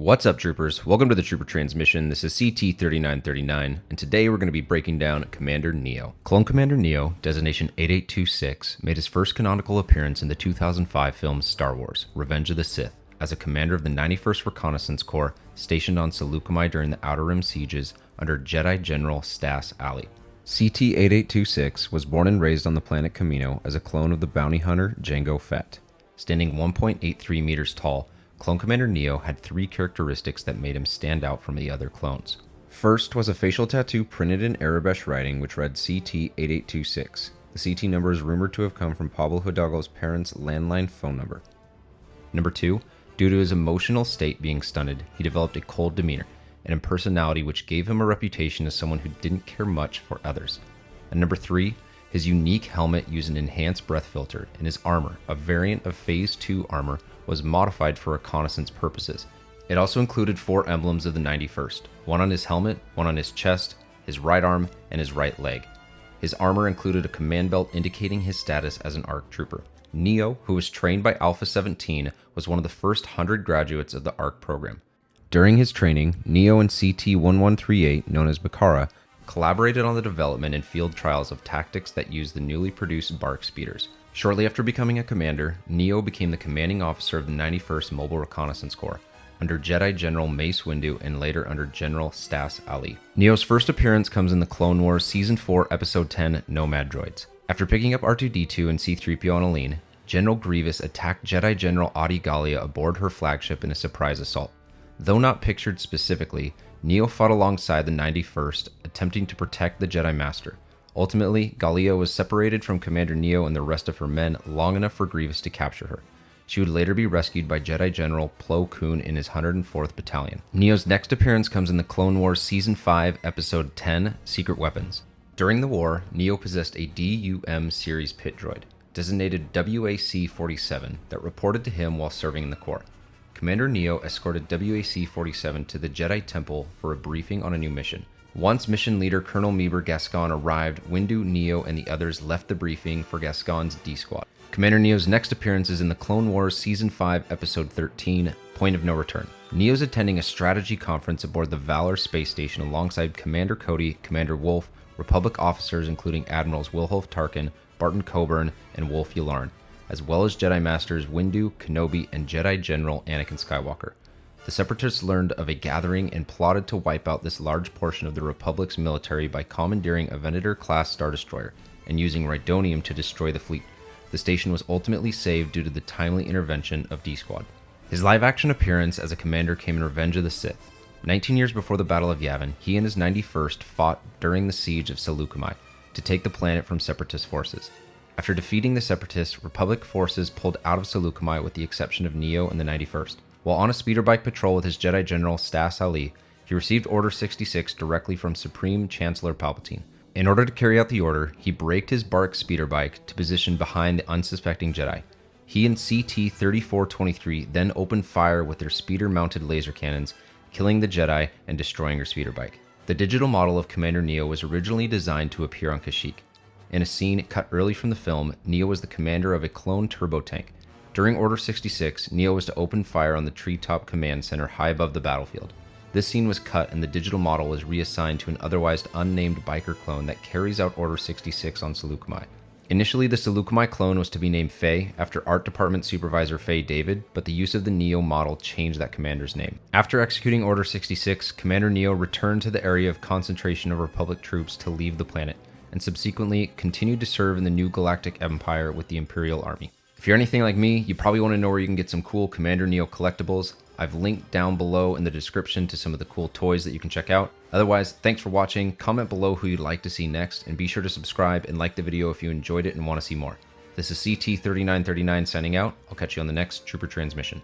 What's up, troopers? Welcome to the Trooper Transmission. This is CT-3939, and today we're going to be breaking down Commander Neyo. Clone Commander Neyo, designation 8826, made his first canonical appearance in the 2005 film Star Wars: Revenge of the Sith as a commander of the 91st Reconnaissance Corps stationed on Saleucami during the Outer Rim sieges under Jedi General Stass Allie. CT-8826 was born and raised on the planet Kamino as a clone of the bounty hunter Jango Fett. Standing 1.83 meters tall, Clone Commander Neyo had three characteristics that made him stand out from the other clones. First was a facial tattoo printed in Aurebesh writing which read CT-8826. The CT number is rumored to have come from Pablo Hidalgo's parents' landline phone number. Number two, due to his emotional state being stunted, he developed a cold demeanor and a personality which gave him a reputation as someone who didn't care much for others. And number three, his unique helmet used an enhanced breath filter, and his armor, a variant of Phase 2 armor, was modified for reconnaissance purposes. It also included four emblems of the 91st, one on his helmet, one on his chest, his right arm, and his right leg. His armor included a command belt indicating his status as an ARC trooper. Neyo, who was trained by Alpha 17, was one of the first 100 graduates of the ARC program. During his training, Neyo and CT-1138, known as Bakara, collaborated on the development and field trials of tactics that used the newly produced BARC speeders. Shortly after becoming a commander, Neyo became the commanding officer of the 91st Mobile Reconnaissance Corps, under Jedi General Mace Windu and later under General Stass Allie. Neyo's first appearance comes in the Clone Wars Season 4, Episode 10, Nomad Droids. After picking up R2-D2 and C-3PO on Aline, General Grievous attacked Jedi General Adi Gallia aboard her flagship in a surprise assault. Though not pictured specifically, Neyo fought alongside the 91st, attempting to protect the Jedi Master. Ultimately, Gallia was separated from Commander Neyo and the rest of her men long enough for Grievous to capture her. She would later be rescued by Jedi General Plo Koon in his 104th Battalion. Neyo's next appearance comes in the Clone Wars Season 5, Episode 10, Secret Weapons. During the war, Neyo possessed a DUM series pit droid, designated WAC-47, that reported to him while serving in the Corps. Commander Neyo escorted WAC-47 to the Jedi Temple for a briefing on a new mission. Once mission leader Colonel Meber Gascon arrived, Windu, Neyo, and the others left the briefing for Gascon's D Squad. Commander Neyo's next appearance is in the Clone Wars Season 5, Episode 13, Point of No Return. Neyo's attending a strategy conference aboard the Valor space station alongside Commander Cody, Commander Wolf, Republic officers including Admirals Wilholf Tarkin, Barton Coburn, and Wolf Yularen, as well as Jedi Masters Windu, Kenobi, and Jedi General Anakin Skywalker. The Separatists learned of a gathering and plotted to wipe out this large portion of the Republic's military by commandeering a Venator-class Star Destroyer and using Rhydonium to destroy the fleet. The station was ultimately saved due to the timely intervention of D-Squad. His live-action appearance as a commander came in Revenge of the Sith. 19 years before the Battle of Yavin, he and his 91st fought during the siege of Saleucami to take the planet from Separatist forces. After defeating the Separatists, Republic forces pulled out of Saleucami with the exception of Neyo and the 91st. While on a speeder bike patrol with his Jedi General Stass Allie, he received Order 66 directly from Supreme Chancellor Palpatine. In order to carry out the order, he braked his BARC speeder bike to position behind the unsuspecting Jedi. He and CT-3423 then opened fire with their speeder-mounted laser cannons, killing the Jedi and destroying her speeder bike. The digital model of Commander Neyo was originally designed to appear on Kashyyyk. In a scene cut early from the film, Neyo was the commander of a clone turbo tank. During Order 66, Neyo was to open fire on the Treetop Command Center high above the battlefield. This scene was cut and the digital model was reassigned to an otherwise unnamed biker clone that carries out Order 66 on Saleucami. Initially, the Saleucami clone was to be named Faye, after Art Department Supervisor Faye David, but the use of the Neyo model changed that commander's name. After executing Order 66, Commander Neyo returned to the area of concentration of Republic troops to leave the planet, and subsequently continued to serve in the New Galactic Empire with the Imperial Army. If you're anything like me, you probably want to know where you can get some cool Commander Neyo collectibles. I've linked down below in the description to some of the cool toys that you can check out. Otherwise, thanks for watching, comment below who you'd like to see next, and be sure to subscribe and like the video if you enjoyed it and want to see more. This is CT-3939 signing out. I'll catch you on the next Trooper Transmission.